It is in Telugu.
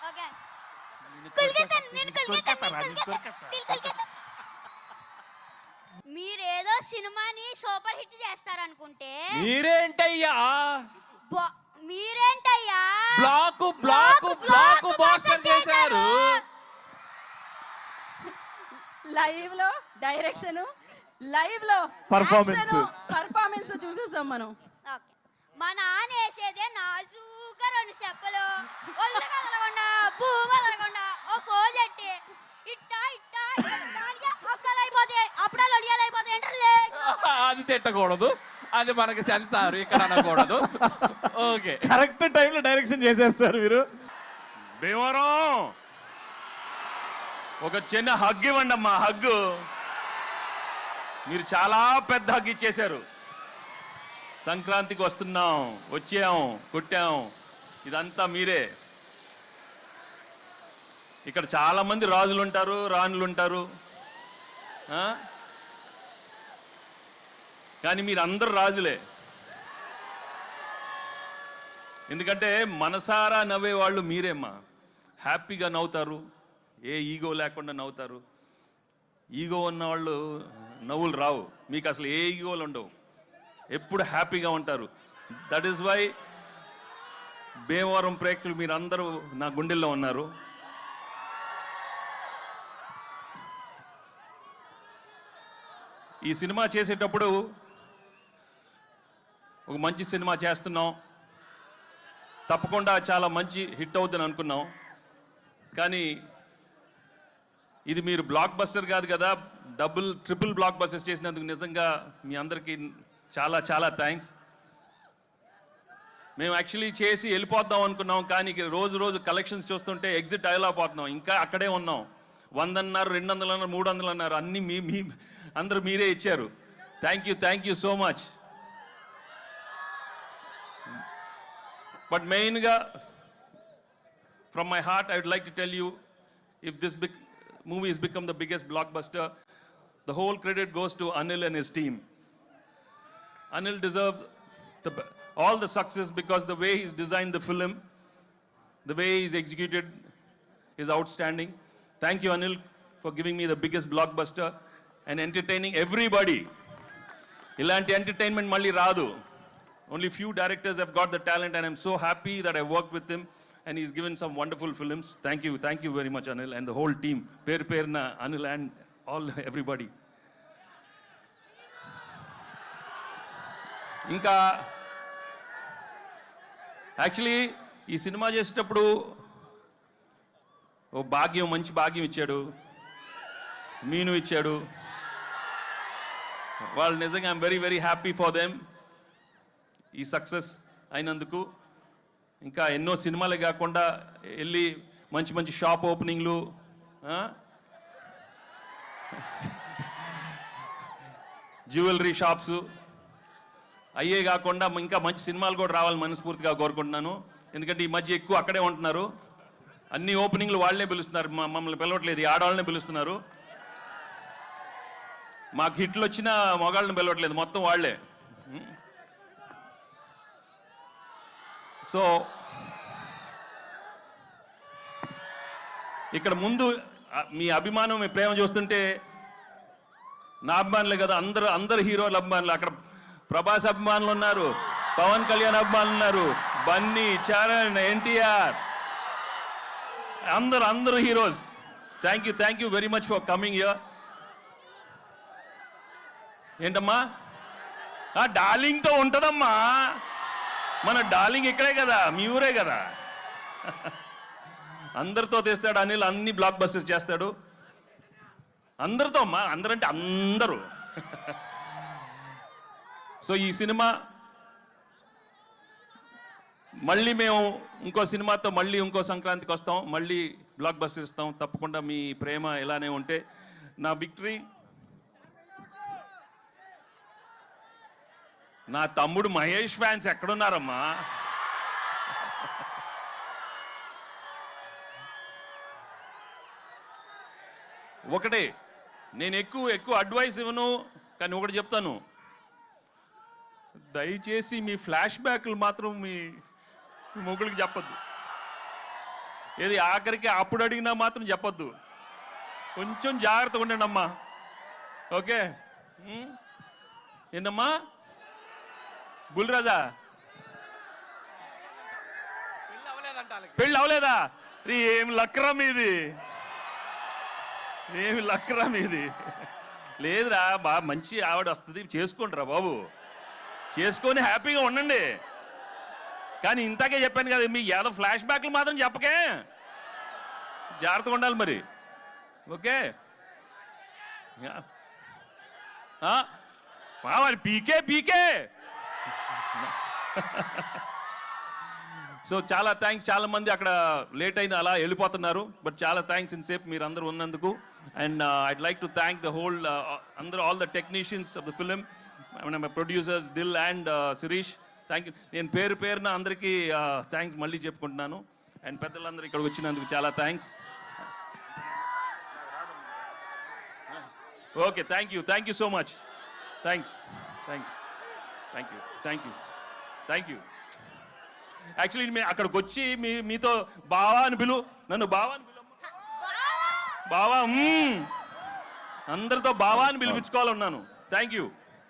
ఓకే మీరేదో సినిమాని సూపర్ హిట్ చేస్తారనుకుంటే మీరేంటయ్యా మీరేంటయ్యా బ్లాక్ బాస్టర్ చేశారు. లైవ్ లో డైరెక్షన్, లైవ్ లో పర్ఫార్మెన్స్ చూసేసాం మనం. ఓకే మా నాన్న వేసేదే నాజూగా 2 చెప్పలు ఒళ్ళు కదలకుండా భూమి కదలకుండా ఓ ఫోజ్ ఎట్టి ఇట్టా ఇట్టా అప్పుడాలు అయిపోతాయి అది తిట్టకూడదు, అది మనకి సెన్సార్ ఇక్కడ అనకూడదు. ఓకే కరెక్ట్ టైంలో డైరెక్షన్ చేసేస్తారు మీరు. భీమవరం ఒక చిన్న హగ్ ఇవ్వండి అమ్మా. హగ్ మీరు చాలా పెద్ద హగ్ ఇచ్చేశారు. సంక్రాంతికి వస్తున్నాం, వచ్చాం, కొట్టాం, ఇదంతా మీరే. ఇక్కడ చాలా మంది రాజులు ఉంటారు, రాణులు ఉంటారు, కానీ మీరు అందరు రాజులే. ఎందుకంటే మనసారా నవ్వే వాళ్ళు మీరేమ్మా. హ్యాపీగా నవ్వుతారు, ఏ ఈగో లేకుండా నవ్వుతారు. ఈగో ఉన్న వాళ్ళు నవ్వులు రావు. మీకు అసలు ఏ ఈగోలు ఉండవు, ఎప్పుడు హ్యాపీగా ఉంటారు. దట్ ఈస్ వై భీమవరం ప్రేక్షకులు మీరందరూ నా గుండెల్లో ఉన్నారు. ఈ సినిమా చేసేటప్పుడు ఒక మంచి సినిమా చేస్తున్నాం, తప్పకుండా చాలా మంచి హిట్ అవుతుంది అనుకున్నాం. కానీ ఇది మీరు బ్లాక్ బస్టర్ కాదు కదా, ట్రిపుల్ బ్లాక్ బస్టర్స్ చేసినందుకు నిజంగా మీ అందరికీ చాలా చాలా థ్యాంక్స్. మేము యాక్చువల్లీ చేసి వెళ్ళిపోద్దాం అనుకున్నాం, కానీ రోజు రోజు కలెక్షన్స్ చూస్తుంటే ఎగ్జిట్ అయ్యలేకపోతున్నాం. ఇంకా అక్కడే ఉన్నాం. 100 అన్నారు, 200 అన్నారు, 300 అన్నారు, అన్నీ మీ అందరూ మీరే ఇచ్చారు. Thank you so much. But mainly, from my heart, I would like to tell you, if this movie has become the biggest blockbuster, the whole credit goes to Anil and his team. Anil deserves all the success because the way he's designed the film, the way he's executed is outstanding. Thank you, Anil, for giving me the biggest blockbuster and entertaining everybody. Ilanti entertainment malli raadu. Only few directors have got the talent, and I'm so happy that I worked with him and he's given some wonderful films. Thank you very much, Anil, and the whole team. Perna, Anil and all everybody. Inka actually ee cinema chesitappudu ఓ మంచి భాగ్యం ఇచ్చాడు, మీను ఇచ్చాడు. వాళ్ళు నిజంగా I'm very very happy for them ఈ సక్సెస్ అయినందుకు. ఇంకా ఎన్నో సినిమాలే కాకుండా వెళ్ళి మంచి మంచి షాప్ ఓపెనింగ్లు, జ్యువెలరీ షాప్స్ అయ్యే కాకుండా ఇంకా మంచి సినిమాలు కూడా రావాలని మనస్ఫూర్తిగా కోరుకుంటున్నాను. ఎందుకంటే ఈ మధ్య ఎక్కువ అక్కడే ఉంటున్నారు. అన్ని ఓపెనింగ్లు వాళ్ళనే పిలుస్తున్నారు, మమ్మల్ని పిలవట్లేదు, ఆడవాళ్ళనే పిలుస్తున్నారు. మాకు హిట్లు వచ్చినా మగాళ్ళని పిలవట్లేదు, మొత్తం వాళ్ళే. సో ఇక్కడ ముందు మీ అభిమానం, మీ ప్రేమ చూస్తుంటే నా అభిమానులే కదా, అందరు హీరోల అభిమానులు. అక్కడ ప్రభాస్ అభిమానులు ఉన్నారు, పవన్ కళ్యాణ్ అభిమానులు ఉన్నారు, బన్నీ, చరణ్, ఎన్టీఆర్, అందరు heroes. Thank you very much for coming here. ఏంటమ్మా డార్లింగ్తో ఉంటుందమ్మా, మన డార్లింగ్ ఇక్కడే కదా, మీ ఊరే కదా. అందరితో తెస్తాడు అనిల్, అన్ని బ్లాక్ బస్టర్స్ చేస్తాడు అందరితో అమ్మా. అందరంటే అందరూ. సో ఈ సినిమా మళ్ళీ మేము ఇంకో సినిమాతో మళ్ళీ ఇంకో సంక్రాంతికి వస్తాం, మళ్ళీ బ్లాక్ బస్టర్ ఇస్తాం. తప్పకుండా మీ ప్రేమ ఇలానే ఉంటే నా విక్టరీ. నా తమ్ముడు మహేష్ ఫ్యాన్స్ ఎక్కడున్నారమ్మా? ఒకటే, నేను ఎక్కువ అడ్వైస్ ఇవ్వను, కానీ ఒకటి చెప్తాను, దయచేసి మీ ఫ్లాష్ బ్యాక్లు మాత్రం మీ మొగుడికి చెప్పద్దు. ఏది ఆఖరికి అప్పుడు అడిగినా మాత్రం చెప్పొద్దు. కొంచెం జాగ్రత్తగా ఉండండి అమ్మా. ఓకే ఏంటమ్మా బుల్రాజా పెళ్ళి అవలేదా? ఏం లక్రా మీది, ఏమి లక్రా మీది. లేదురా బాగా మంచి ఆవిడ వస్తుంది, చేసుకోండి రా బాబు, చేసుకొని హ్యాపీగా ఉండండి. కానీ ఇంతకే చెప్పాను కదా, మీ ఏదో ఫ్లాష్ బ్యాక్లు మాత్రం చెప్పకే, జాగ్రత్తగా ఉండాలి మరి. ఓకే మరి పీకే పీకే. సో చాలా థ్యాంక్స్, చాలా మంది అక్కడ లేట్ అయిన అలా వెళ్ళిపోతున్నారు, బట్ చాలా థ్యాంక్స్ ఇన్సేపు మీరు అందరూ ఉన్నందుకు. And I'd like to thank the whole అందరూ, all the technicians of the film, my producers Dil and Shirish. Thank you. నేను పేరు పేరున అందరికీ థ్యాంక్స్ మళ్ళీ చెప్పుకుంటున్నాను. అండ్ పెద్దలందరూ ఇక్కడికి వచ్చినందుకు చాలా thanks. Okay thank you so much. Thanks. Actually మేము అక్కడికి వచ్చి మీతో బావా అని పిలు, నన్ను బావా అని పిలు, బావా అందరితో బావా అని పిలిపించుకోవాలన్నాను. Thank you.